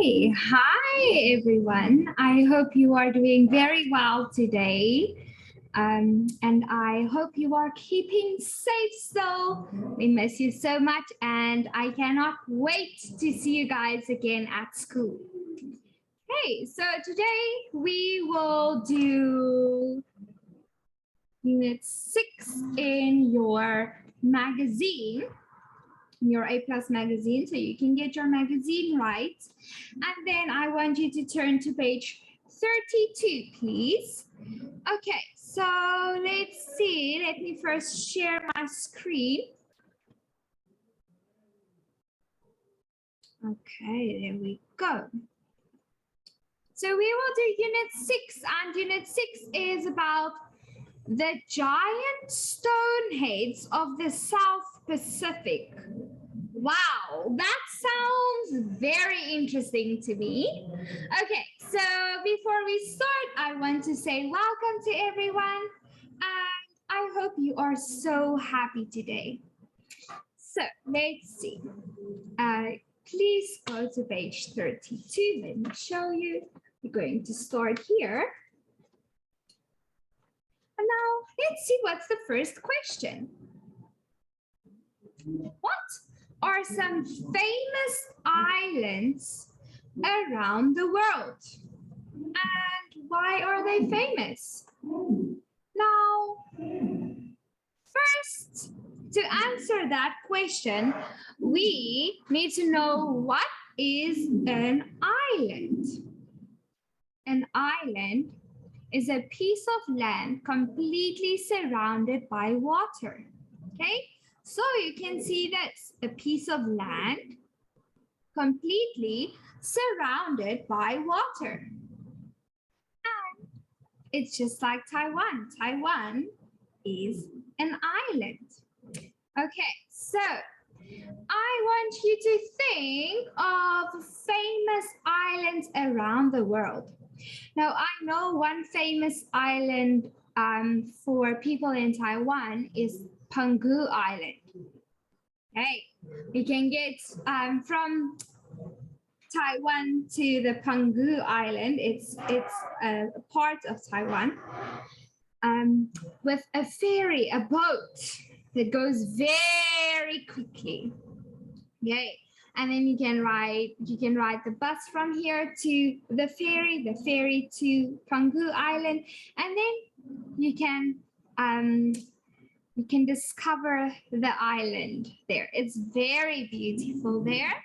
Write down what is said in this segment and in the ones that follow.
Hey, hi everyone. I hope you are doing very well today. And I hope you are keeping safe. So we miss you so much, and I cannot wait to see you guys again at school. Okay, so today we will do Unit 6 in your magazine. Your A+ magazine, so you can get your magazine right. And then I want you to turn to page 32, please. Okay, so let's see. Let me first share my screen. Okay, there we go. So we will do Unit 6, and Unit 6 is about the giant stone heads of the South Pacific. Wow, that sounds very interesting to me. Okay, so before we start, I want to say welcome to everyone, and I hope you are so happy today. So let's see. Please go to page 32. Let me show you. We're going to start here. And now let's see what's the first question. What are some famous islands around the world? And why are they famous? Now, first, to answer that question, we need to know what is an island. An island is a piece of land completely surrounded by water. Okay? So you can see that's a piece of land completely surrounded by water. And it's just like Taiwan. Taiwan is an island. Okay, so I want you to think of famous islands around the world. Now, I know one famous island for people in Taiwan is Penghu Island. Okay, we can get from Taiwan to the Penghu Island. It's a part of Taiwan with a ferry, a boat that goes very quickly. Okay, and then you can ride the bus from here to the ferry to Penghu Island, and then you can discover the island there. It's very beautiful there.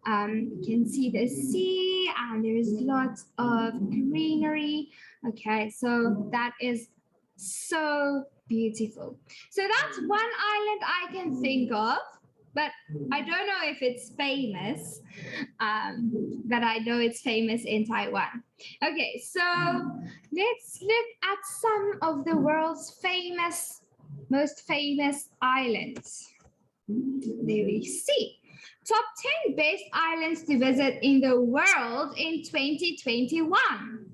You can see the sea and there's lots of greenery. Okay, so that is so beautiful. So that's one island I can think of, but I don't know if it's famous, but I know it's famous in Taiwan. Okay, so let's look at some of the world's most famous islands. There we see. Top 10 best islands to visit in the world in 2021.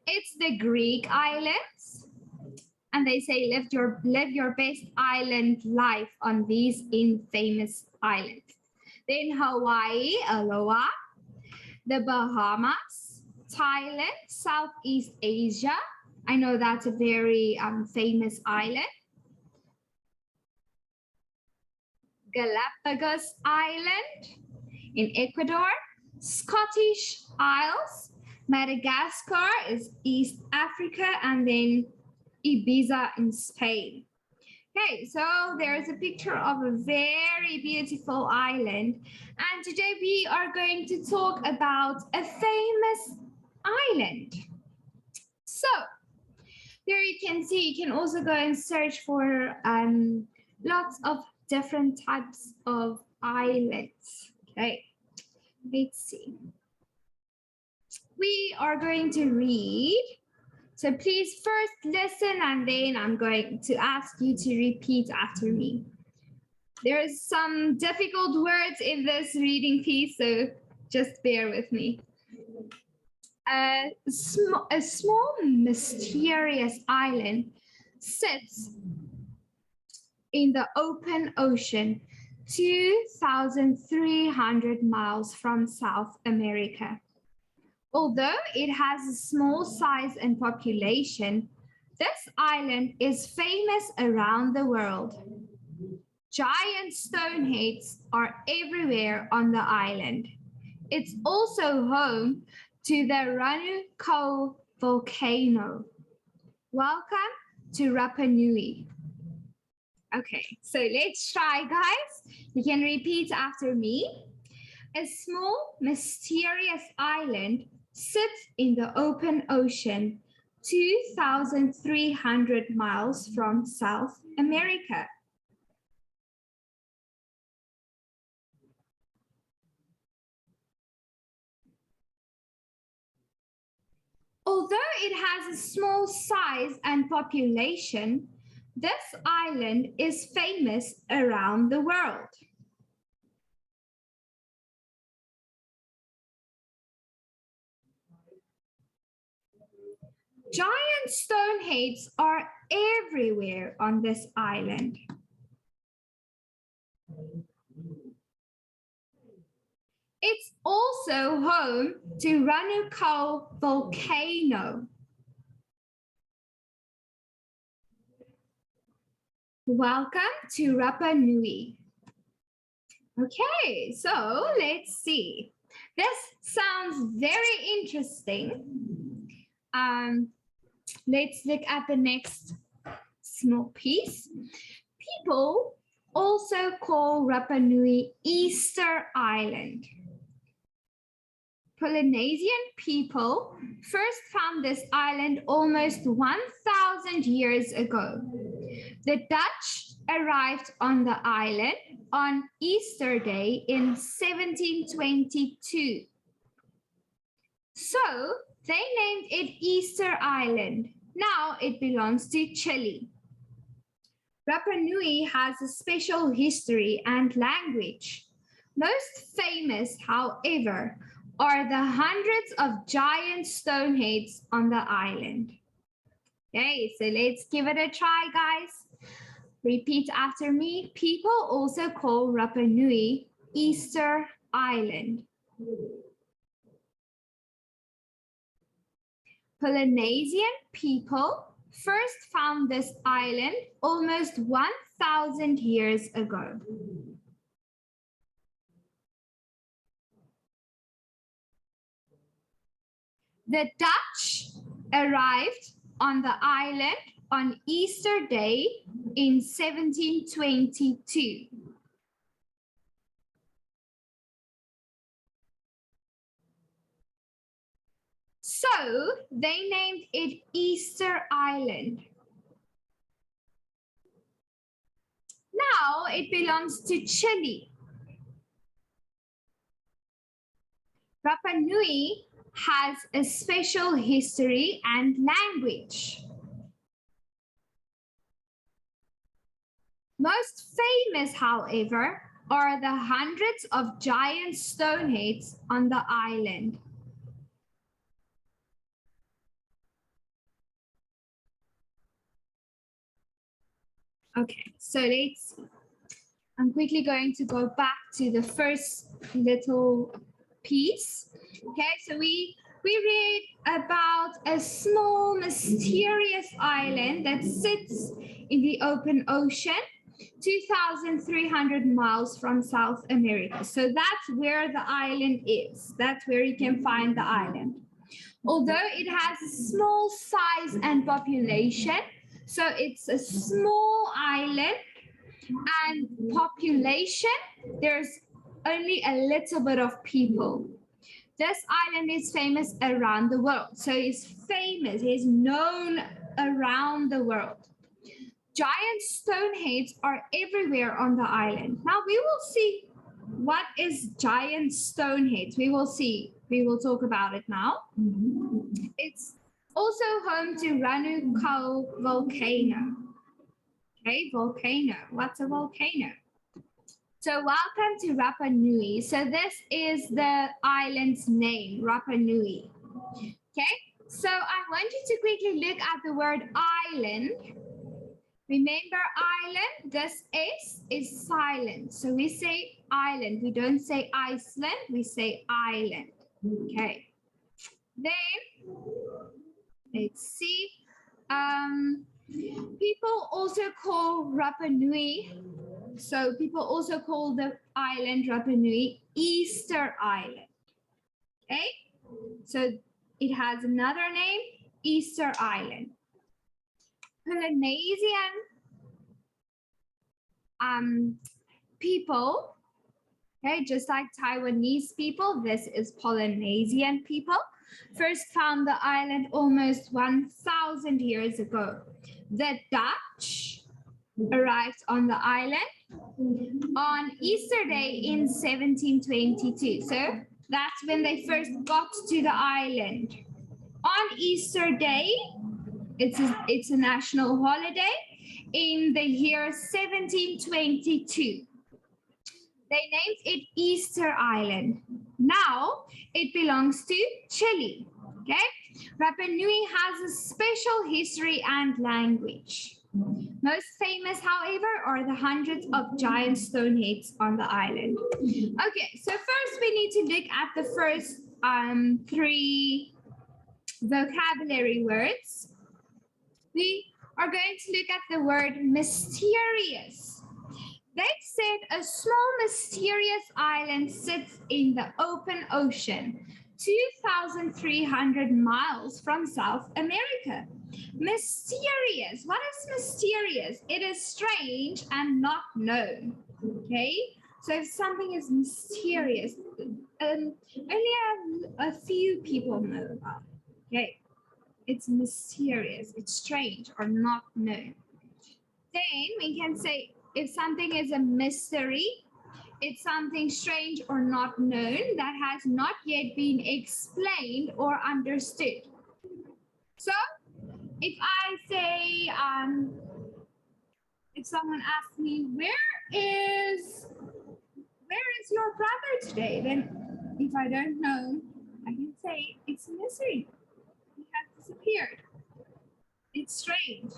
It's the Greek islands. And they say live your best island life on these infamous islands. Then Hawaii, Aloha. The Bahamas, Thailand, Southeast Asia. I know that's a very famous island. Galapagos Island in Ecuador, Scottish Isles, Madagascar is East Africa, and then Ibiza in Spain. Okay, so there's a picture of a very beautiful island, and today we are going to talk about a famous island. So there you can see, you can also go and search for lots of different types of islands. Okay, let's see. We are going to read. So please first listen, and then I'm going to ask you to repeat after me. There's some difficult words in this reading piece, so just bear with me. A small mysterious island sits in the open ocean 2,300 miles from South America. Although it has a small size and population, this island is famous around the world. Giant stone heads are everywhere on the island. It's also home to the Ranuko volcano. Welcome to Rapa Nui. Okay, so let's try, guys. You can repeat after me. A small, mysterious island sits in the open ocean, 2,300 miles from South America. Although it has a small size and population, this island is famous around the world. Giant stone heads are everywhere on this island. It's also home to Ranuko volcano. Welcome to Rapa Nui. Okay, so let's see. This sounds very interesting. Let's look at the next small piece. People also call Rapa Nui Easter Island. Polynesian people first found this island almost 1,000 years ago. The Dutch arrived on the island on Easter Day in 1722. So they named it Easter Island. Now it belongs to Chile. Rapa Nui has a special history and language. Most famous, however, are the hundreds of giant stone heads on the island. Okay, so let's give it a try, guys. Repeat after me. People also call Rapa Nui Easter Island. Polynesian people first found this island almost 1,000 years ago. The Dutch arrived on the island on Easter Day in 1722. So they named it Easter Island. Now it belongs to Chile. Rapa Nui has a special history and language. Most famous, however, are the hundreds of giant stone heads on the island. Okay, so let's see. I'm quickly going to go back to the first little piece. Okay, so we read about a small mysterious island that sits in the open ocean, 2,300 miles from South America. So that's where the island is. That's where you can find the island. Although it has a small size and population, so it's a small island and population, there's only a little bit of people. This island is famous around the world. So it's famous, it's known around the world. Giant stone heads are everywhere on the island. Now we will see what is giant stone heads. We will see, we will talk about it now. It's also home to Ranuko volcano. Okay, volcano. What's a volcano? So welcome to Rapa Nui. So this is the island's name, Rapa Nui. Okay, so I want you to quickly look at the word island Remember island, this S is silent. So we say island. We don't say Iceland, we say island. Okay. Then let's see. People also call Rapa Nui. So people also call the island Rapa Nui Easter Island. Okay. So it has another name, Easter Island. Polynesian people, okay, just like Taiwanese people, this is Polynesian people, first found the island almost 1,000 years ago. The Dutch arrived on the island on Easter Day in 1722. So that's when they first got to the island. On Easter Day, it's a national holiday in the year 1722. They named it Easter Island. Now it belongs to Chile. Okay, Rapa Nui has a special history and language. Most famous, however, are the hundreds of giant stone heads on the island. Okay, so first we need to look at the first three vocabulary words. We are going to look at the word mysterious. They said a small mysterious island sits in the open ocean, 2,300 miles from South America. Mysterious. What is mysterious? It is strange and not known. Okay, so if something is mysterious, only a few people know about it. Okay, it's mysterious, it's strange or not known. Then we can say if something is a mystery, it's something strange or not known that has not yet been explained or understood. So if I say, if someone asks me, where is your brother today? Then if I don't know, I can say it's a mystery. He has disappeared. It's strange,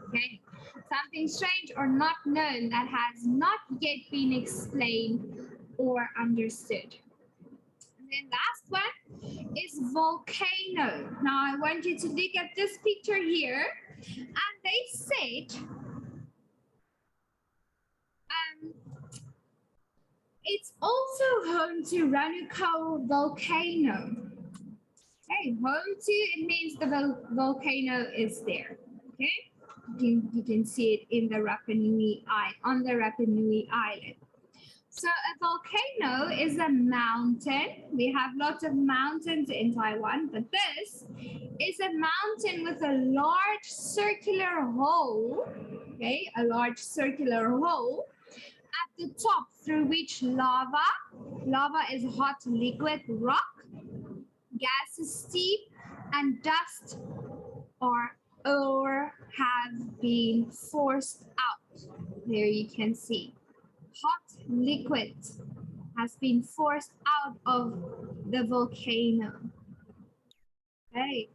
okay? Something strange or not known that has not yet been explained or understood. And then last one is volcano. Now I want you to look at this picture here, and they said it's also home to Ranuko volcano. Okay, home to, it means the volcano is there. Okay, you can see it in the Rapa Nui on the Rapa Nui Island. So a volcano is a mountain. We have lots of mountains in Taiwan, but this is a mountain with a large circular hole. Okay, a large circular hole at the top through which lava is hot liquid rock, gases, steam, and dust or have been forced out. There you can see hot liquid has been forced out of the volcano. Okay,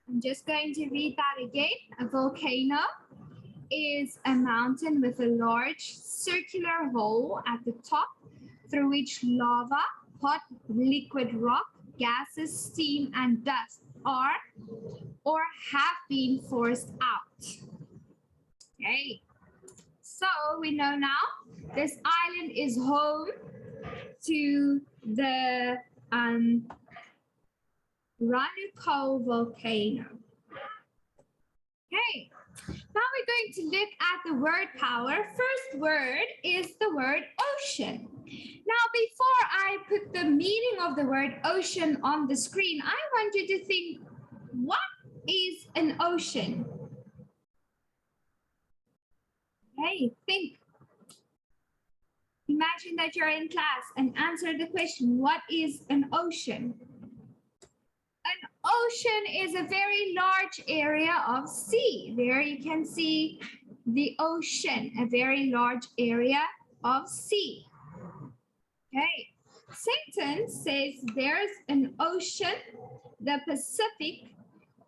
I'm just going to read that again. A volcano is a mountain with a large circular hole at the top through which lava, hot liquid rock, gases, steam, and dust are or have been forced out. Okay, so we know now this island is home to the Ranuko volcano. Okay, now we're going to look at the word power. First word is the word ocean. Now, before I put the meaning of the word ocean on the screen, I want you to think, what is an ocean? Okay, think. Imagine that you're in class and answer the question, what is an ocean? An ocean is a very large area of sea. There you can see the ocean, a very large area of sea. Okay, sentence says there's an ocean, the Pacific,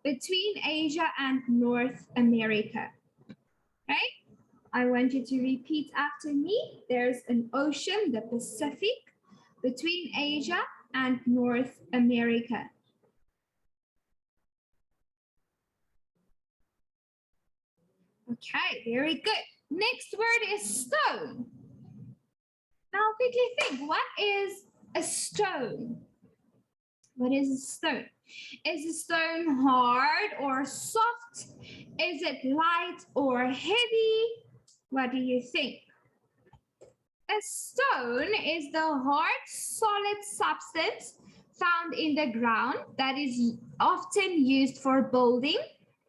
between Asia and North America. Okay, I want you to repeat after me. There's an ocean, the Pacific, between Asia and North America. Okay, very good. Next word is stone. Now quickly think, what is a stone? What is a stone? Is a stone hard or soft? Is it light or heavy? What do you think? A stone is the hard, solid substance found in the ground that is often used for building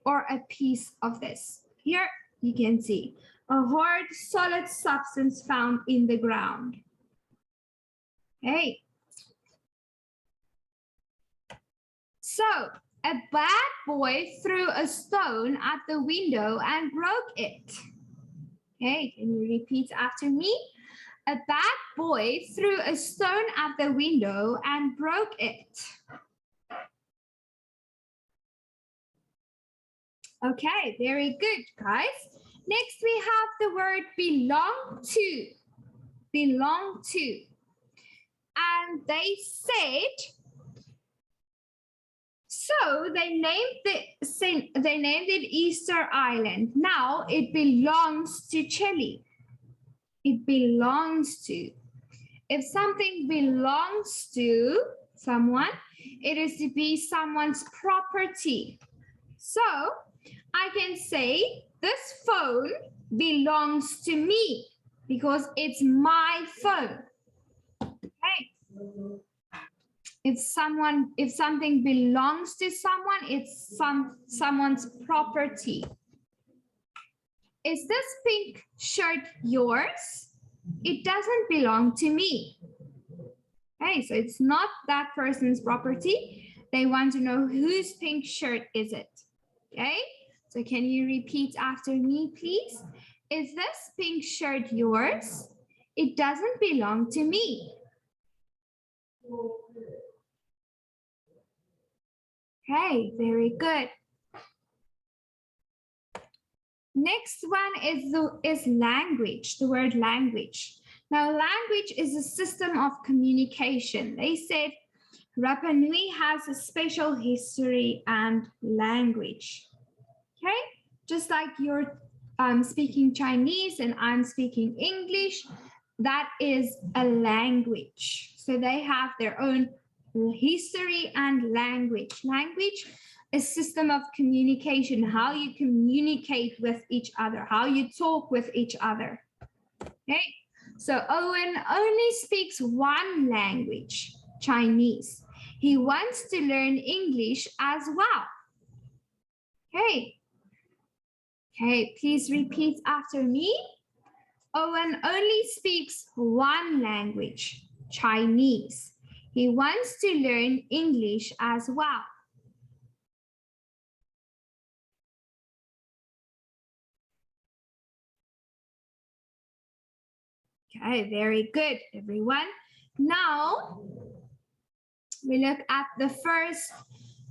or a piece of this. Here you can see a hard, solid substance found in the ground. Okay. So a bad boy threw a stone at the window and broke it. Okay, can you repeat after me? A bad boy threw a stone at the window and broke it. Okay, very good, guys. Next, we have the word belong to. Belong to. And they said, so they named it Easter Island. Now it belongs to Chile. It belongs to. If something belongs to someone, it is to be someone's property. So I can say this phone belongs to me because it's my phone. Okay. If something belongs to someone, it's someone's property. Is this pink shirt yours? It doesn't belong to me. Okay, so it's not that person's property. They want to know whose pink shirt is it. Okay, so can you repeat after me, please? Is this pink shirt yours? It doesn't belong to me. Okay, very good. Next one is language, the word language. Now, language is a system of communication. They said Rapa Nui has a special history and language. Okay, just like you're speaking Chinese and I'm speaking English, that is a language. So they have their own history and language. Language, a system of communication, how you communicate with each other, how you talk with each other. Okay, so Owen only speaks one language, Chinese. He wants to learn English as well. Okay. Okay, please repeat after me. Owen only speaks one language, Chinese. He wants to learn English as well. Okay, very good, everyone. Now, we look at the first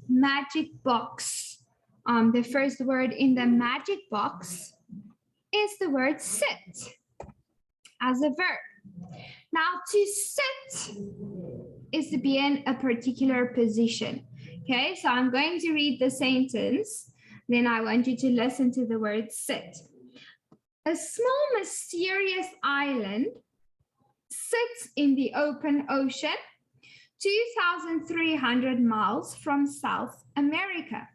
magic box. The first word in the magic box is the word sit as a verb. Now, to sit is to be in a particular position. Okay, so I'm going to read the sentence. Then I want you to listen to the word sit. A small mysterious island sits in the open ocean, 2,300 miles from South America.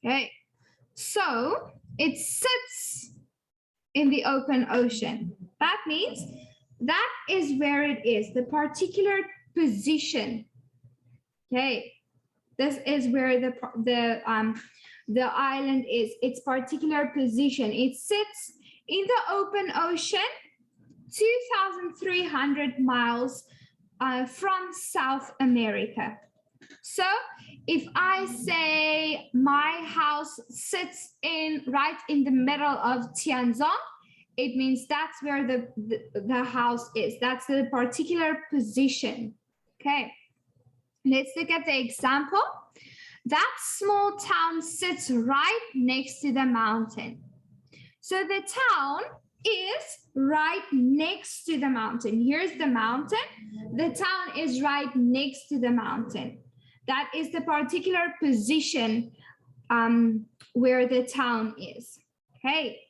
Okay, so it sits in the open ocean. That means that is where it is, the particular position. Okay, this is where the island is, its particular position. It sits in the open ocean, 2,300 miles from South America. So if I say my house sits right in the middle of Tianzong, it means that's where the house is. That's the particular position. Okay, let's look at the example. That small town sits right next to the mountain. So the town is right next to the mountain. Here's the mountain. The town is right next to the mountain. That is the particular position where the town is. Okay.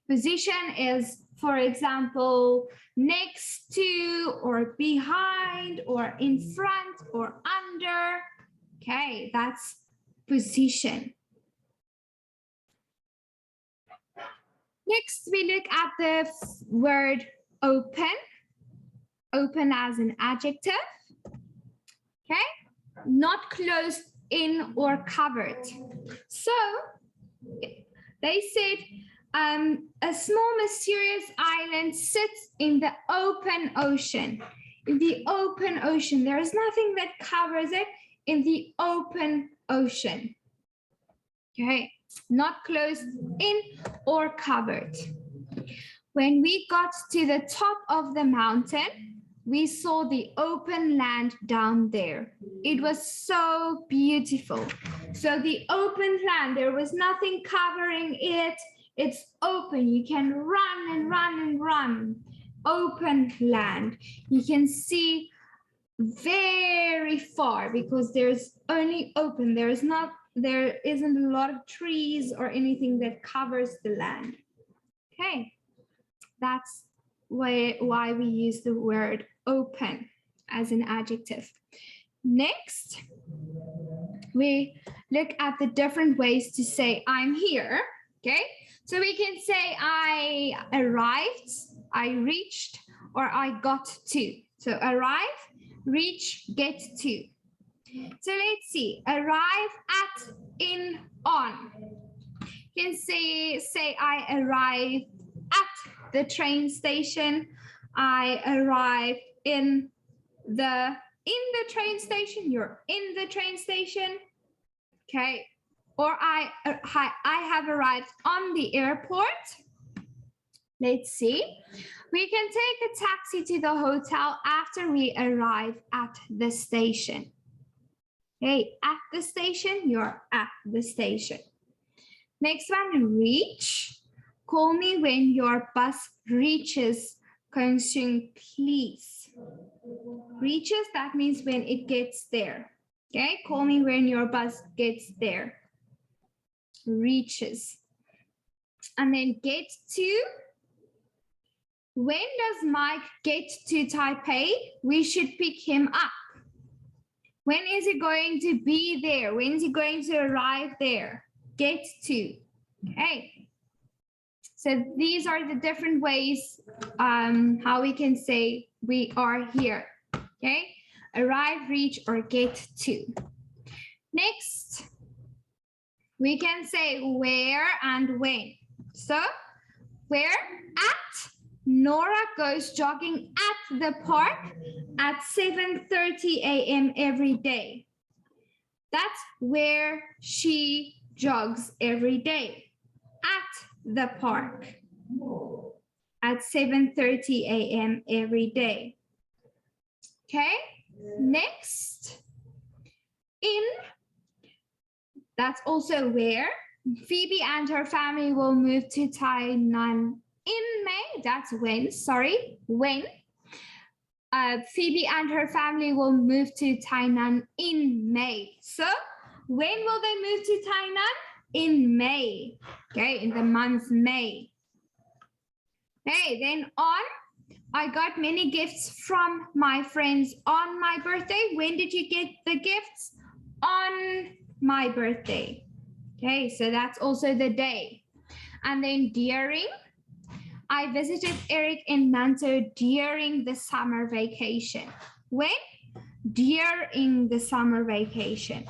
Position is, for example, next to or behind or in front or under. Okay, that's position. Next, we look at the word open. Open as an adjective. Okay, not closed in or covered. So they said a small mysterious island sits in the open ocean. In the open ocean, there is nothing that covers it. In the open ocean. Okay, not closed in or covered. When we got to the top of the mountain, we saw the open land down there. It was so beautiful. So the open land, there was nothing covering it. It's open. You can run and run and run. Open land. You can see very far because there's only open. There isn't a lot of trees or anything that covers the land. Okay, that's why we use the word open as an adjective. Next, we look at the different ways to say I'm here. Okay, so we can say I arrived, I reached, or I got to. So arrive, reach, get to. So let's see, arrive at, in, on. You can say I arrived at the train station. I arrived in the train station. You're in the train station. Okay. Or I have arrived on the airport. Let's see. We can take a taxi to the hotel after we arrive at the station. Okay, at the station, you're at the station. Next one, reach. Call me when your bus reaches Kaohsiung, please. Reaches, that means when it gets there. Okay, call me when your bus gets there. Reaches. And then get to. When does Mike get to Taipei? We should pick him up. When is he going to be there? When is he going to arrive there? Get to. Okay. So these are the different ways how we can say we are here. Okay. Arrive, reach, or get to. Next, we can say where and when. So where? At. Nora goes jogging at the park at 7:30 a.m. every day. That's where she jogs every day, at the park at 7:30 a.m. every day. Okay, next, in, that's also where. Phoebe and her family will move to Tainan in May. That's when, sorry, when. Phoebe and her family will move to Tainan in May. So when will they move to Tainan? In May, okay, in the month May. Okay, then on, I got many gifts from my friends on my birthday. When did you get the gifts? On my birthday. Okay, so that's also the day. And then during, I visited Eric in Nantou during the summer vacation. When? During the summer vacation.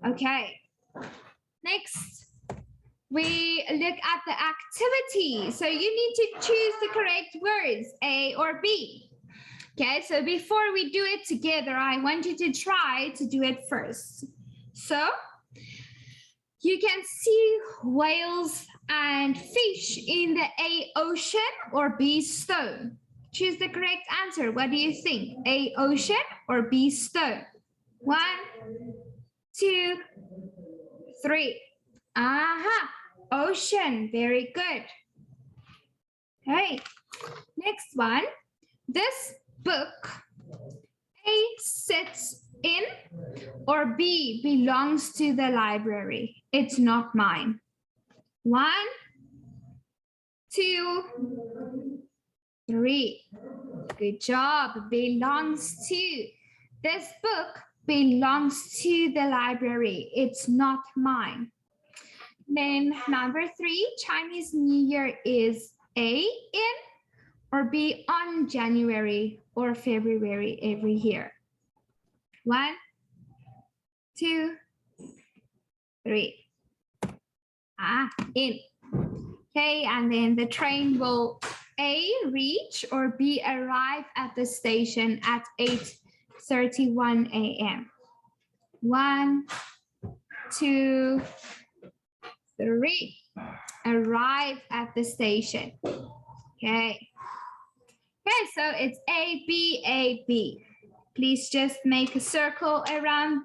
Okay, next, we look at the activity. So you need to choose the correct words, A or B. Okay, so before we do it together, I want you to try to do it first. So you can see whales and fish in the A, ocean, or B, stone. Choose the correct answer. What do you think? A, ocean, or B, stone? 1, 2, 3. Aha. Ocean, very good. Okay, next one. This book, A, sits in, or B, belongs to the library. It's not mine. 1, 2, 3. Good job. Belongs to. This book belongs to the library. It's not mine. Then number 3, Chinese New Year is A, in, or B, on January or February every year. 1, 2, 3. In. Okay, and then the train will A, reach, or B, arrive at the station at 8:31 a.m. 1, 2, 3. Arrive at the station. Okay. Okay, so it's A, B, A, B. Please just make a circle around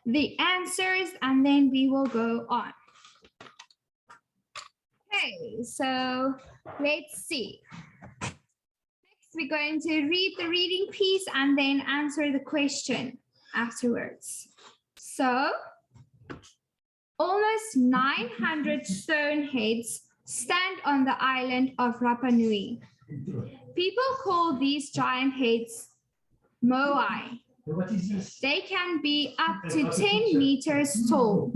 the answers and then we will go on. Okay, so let's see. Next, we're going to read the reading piece and then answer the question afterwards. So, almost 900 stone heads stand on the island of Rapa Nui. People call these giant heads moai. They can be up to 10 meters tall.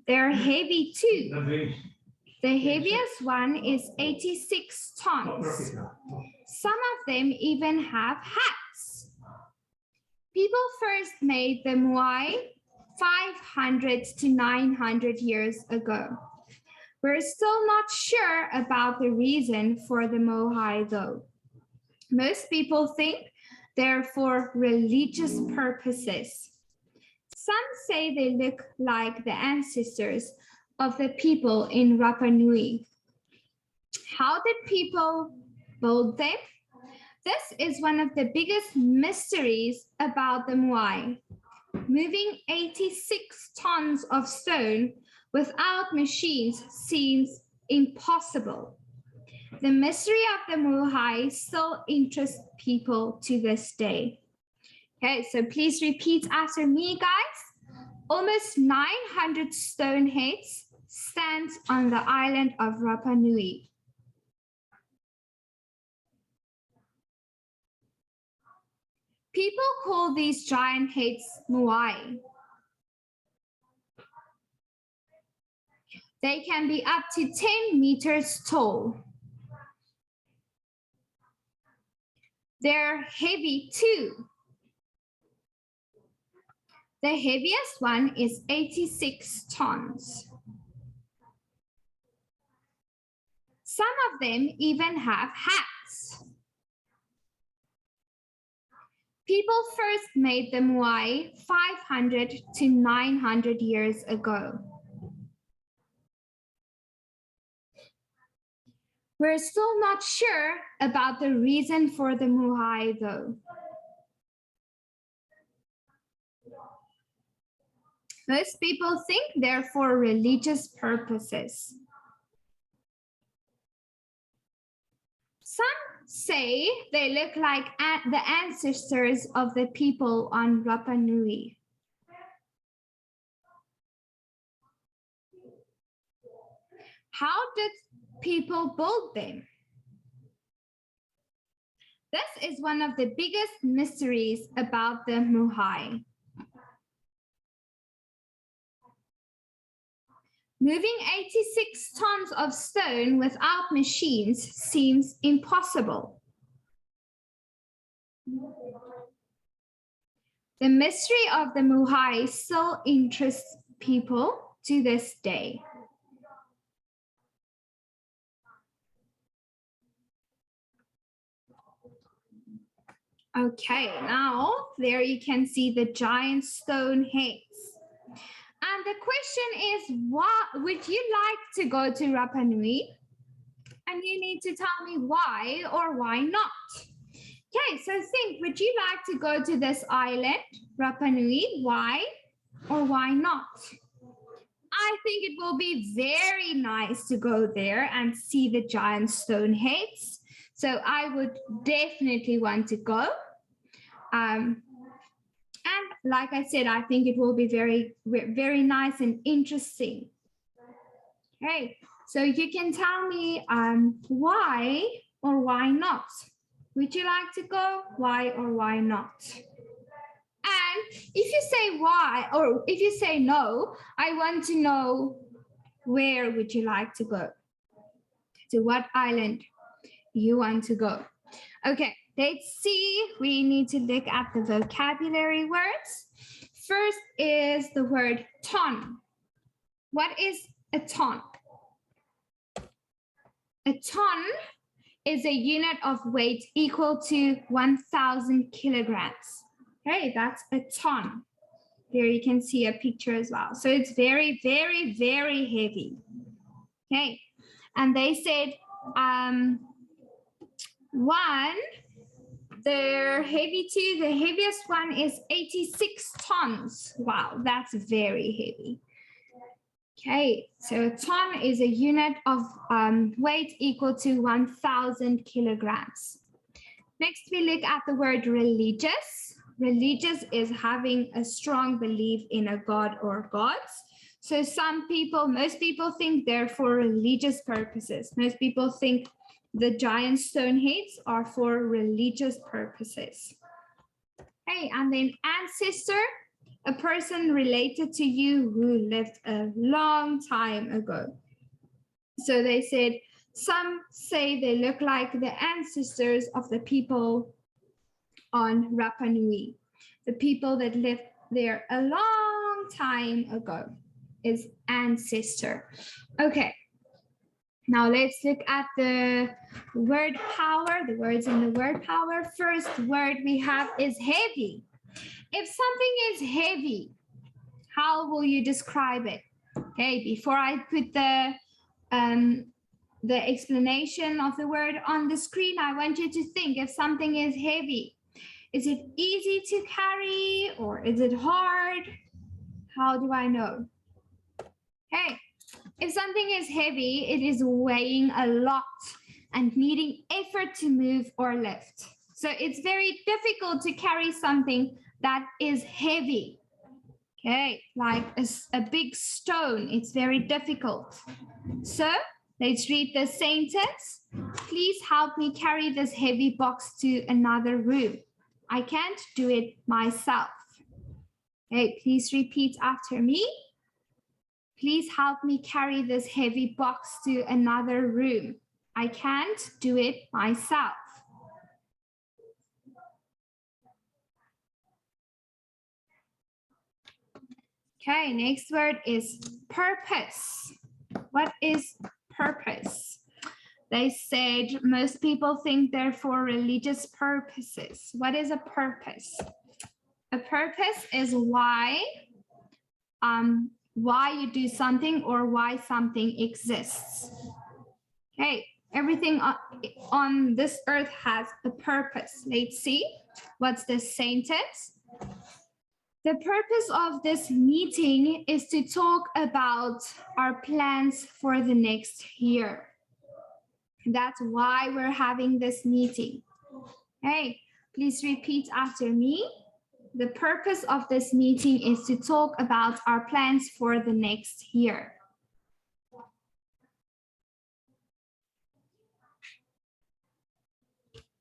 They're heavy too. The heaviest one is 86 tons. Some of them even have hats. People first made the moai 500 to 900 years ago. We're still not sure about the reason for the moai though. Most people think they're for religious purposes. Some say they look like the ancestors of the people in Rapa Nui. How did people build them? This is one of the biggest mysteries about the moai. Moving 86 tons of stone without machines seems impossible. The mystery of the moai still interests people to this day. Okay, so please repeat after me, guys. Almost 900 stone heads stand on the island of Rapa Nui. People call these giant heads moai. They can be up to 10 meters tall. They're heavy too. The heaviest one is 86 tons. Some of them even have hats. People first made the moai 500 to 900 years ago. We're still not sure about the reason for the moai though. Most people think they're for religious purposes. Some say they look like the ancestors of the people on Rapa Nui. How did people build them? This is one of the biggest mysteries about the moai. Moving 86 tons of stone without machines seems impossible. The mystery of the moai still interests people to this day. Okay, now there you can see the giant stone heads. And the question is, what would you like to go to Rapa Nui? And you need to tell me why or why not. Okay, so think, would you like to go to this island, Rapa Nui? Why or why not? I think it will be very nice to go there and see the giant stone heads. So I would definitely want to go. And like I said, I think it will be very, very nice and interesting. Okay, so you can tell me why or why not. Would you like to go? Why or why not? And if you say why, or if you say no, I want to know where would you like to go? To what island you want to go? Okay, let's see. We need to look at the vocabulary words. First is the word ton. What is a ton? A ton is a unit of weight equal to 1,000 kilograms. Okay, that's a ton. There you can see a picture as well. So it's very, very, very heavy. Okay, and they said one, they're heavy too. The heaviest one is 86 tons. Wow, that's very heavy. Okay, so a ton is a unit of weight equal to 1,000 kilograms. Next, we look at the word religious. Religious is having a strong belief in a god or gods. So most people think they're for religious purposes. Most people think the giant stone heads are for religious purposes. Okay, and then ancestor, a person related to you who lived a long time ago. So they said, some say they look like the ancestors of the people on Rapa Nui. The people that lived there a long time ago is ancestor. Okay, now let's look at the word power, the words in the word power. First word we have is heavy. If something is heavy, how will you describe it? Okay, before I put the explanation of the word on the screen, I want you to think if something is heavy. Is it easy to carry or is it hard? How do I know? Okay, if something is heavy, it is weighing a lot and needing effort to move or lift. So it's very difficult to carry something that is heavy. Okay, like a big stone, it's very difficult. So let's read the sentence. Please help me carry this heavy box to another room. I can't do it myself. Okay, please repeat after me. Please help me carry this heavy box to another room. I can't do it myself. Okay, next word is purpose. What is purpose? They said most people think they're for religious purposes. What is a purpose? A purpose is why you do something or why something exists. Okay, everything on this earth has a purpose. Let's see, what's the sentence? The purpose of this meeting is to talk about our plans for the next year. That's why we're having this meeting. Hey, please repeat after me. The purpose of this meeting is to talk about our plans for the next year.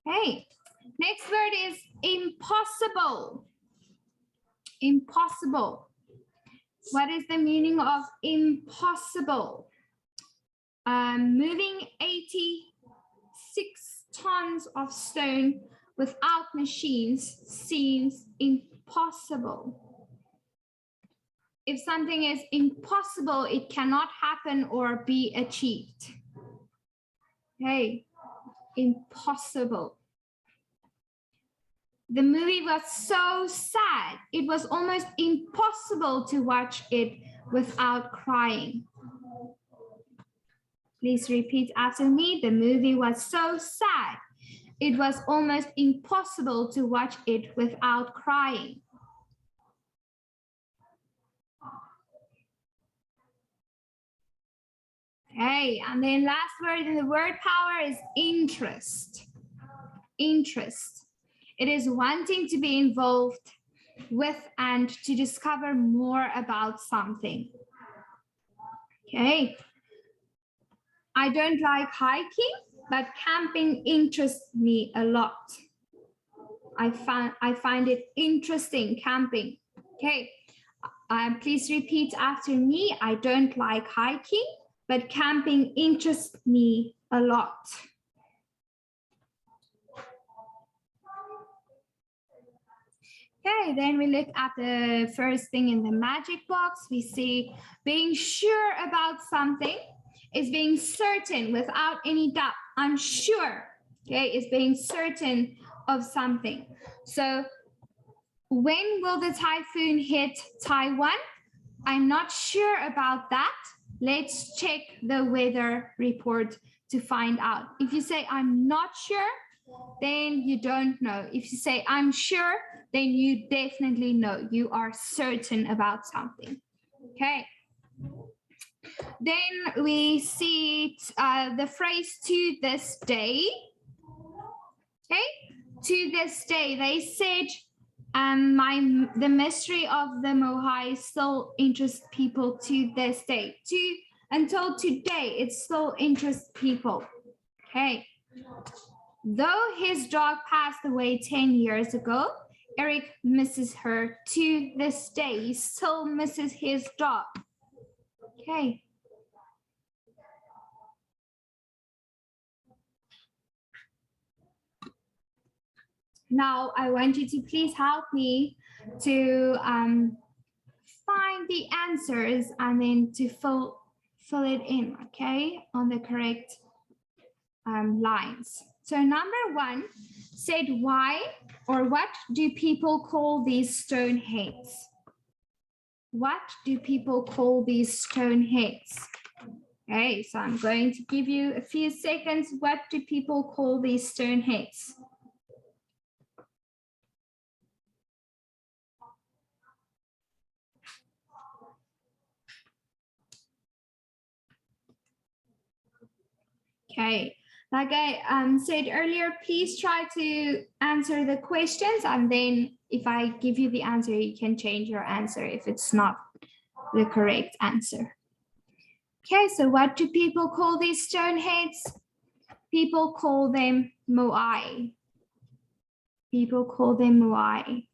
Hey, next word is impossible. Impossible. What is the meaning of impossible? Moving 86 tons of stone without machines seems impossible. If something is impossible, it cannot happen or be achieved. Okay, impossible. The movie was so sad. It was almost impossible to watch it without crying. Please repeat after me. The movie was so sad. It was almost impossible to watch it without crying. Okay, and then last word in the word power is interest. Interest. It is wanting to be involved with and to discover more about something. Okay. I don't like hiking, but camping interests me a lot. I find it interesting, camping. Okay. Please repeat after me. I don't like hiking, but camping interests me a lot. Okay, then we look at the first thing in the magic box. We see being sure about something is being certain without any doubt. I'm sure, okay, is being certain of something. So when will the typhoon hit Taiwan? I'm not sure about that. Let's check the weather report to find out. If you say, I'm not sure, then you don't know. If you say, I'm sure, then you definitely know. You are certain about something. Okay. Then we see the phrase to this day. Okay. To this day, they said, the mystery of the Moai still interests people to this day. Until today, it still interests people. Okay. Though his dog passed away 10 years ago, Eric misses her to this day. He still misses his dog. Okay. Now I want you to please help me to find the answers and then to fill it in, okay, on the correct lines. So number one said, why or what do people call these stone heads? What do people call these stone heads? Okay, so I'm going to give you a few seconds. What do people call these stone heads? Okay, like I said earlier, please try to answer the questions, and then if I give you the answer, you can change your answer if it's not the correct answer. Okay, so what do people call these stone heads? People call them moai. People call them moai.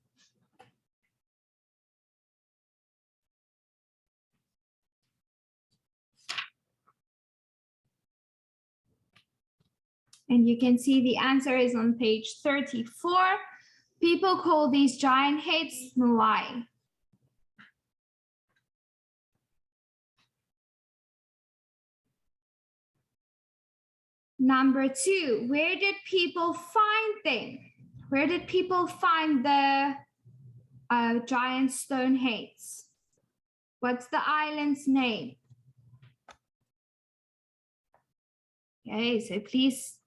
And you can see the answer is on page 34. People call these giant heads moai. Number two, where did people find them? Where did people find the giant stone heads? What's the island's name? Okay, so please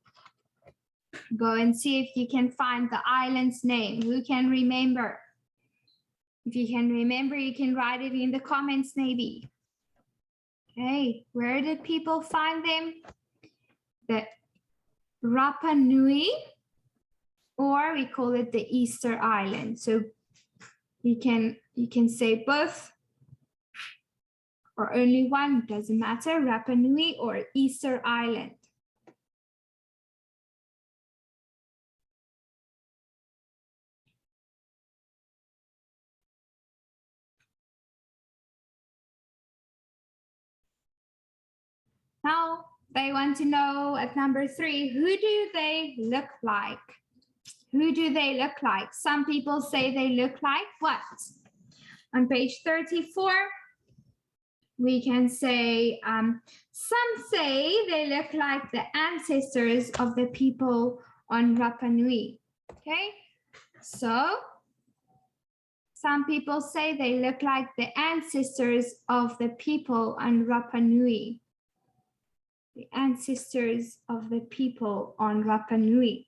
go and see if you can find the island's name. Who can remember? If you can remember, you can write it in the comments maybe. Okay, where did people find them? The Rapa Nui, or we call it the Easter Island. So you can say both or only one, doesn't matter, Rapa Nui or Easter Island. Now they want to know at number three, who do they look like? Who do they look like? Some people say they look like what? On page 34, we can say, some say they look like the ancestors of the people on Rapa Nui. Okay, so some people say they look like the ancestors of the people on Rapa Nui. The ancestors of the people on Rapa Nui.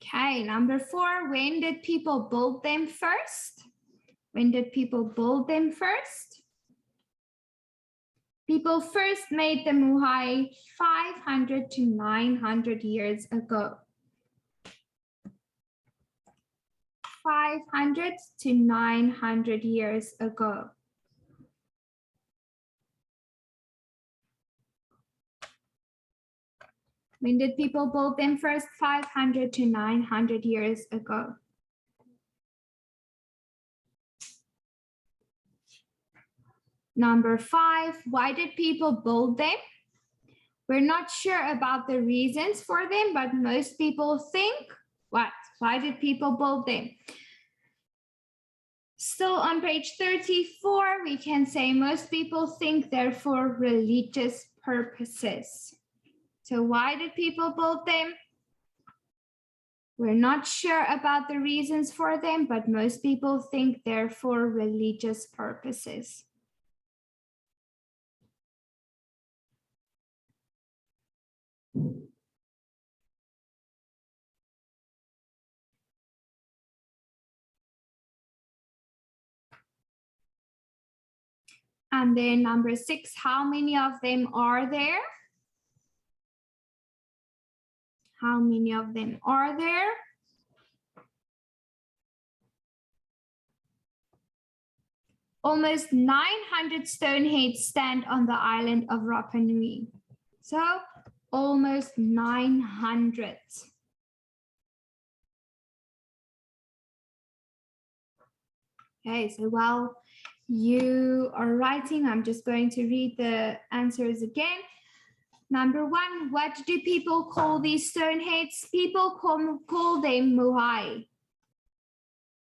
Okay, number 4, when did people build them first? When did people build them first? People first made the Muhai 500 to 900 years ago. 500 to 900 years ago. When did people build them first? 500 to 900 years ago. Number 5, why did people build them? We're not sure about the reasons for them, but most people think, what? Why did people build them? Still on page 34, we can say most people think they're for religious purposes. So why did people build them? We're not sure about the reasons for them, but most people think they're for religious purposes. And then number 6, how many of them are there? How many of them are there? Almost 900 stone heads stand on the island of Rapa Nui. So almost 900. Okay, so while you are writing, I'm just going to read the answers again. Number 1, what do people call these stone heads? People call them Muhai.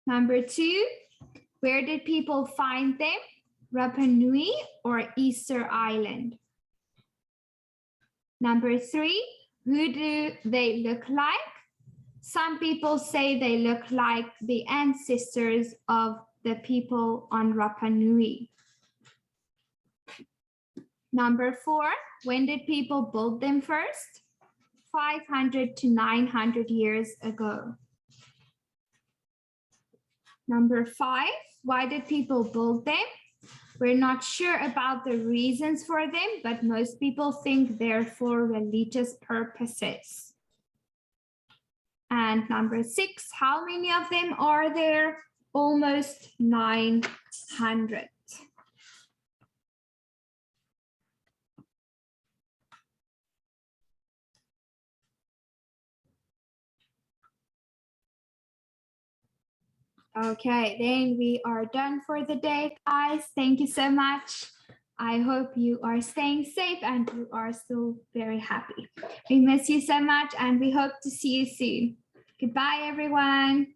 Number 2, where did people find them? Rapa Nui or Easter Island? Number 3, who do they look like? Some people say they look like the ancestors of the people on Rapa Nui. Number 4, when did people build them first? 500 to 900 years ago. Number 5, why did people build them? We're not sure about the reasons for them, but most people think they're for religious purposes. And number 6, how many of them are there? Almost 900. Okay, then we are done for the day, guys. Thank you so much. I hope you are staying safe and you are still very happy. We miss you so much and we hope to see you soon. Goodbye, everyone.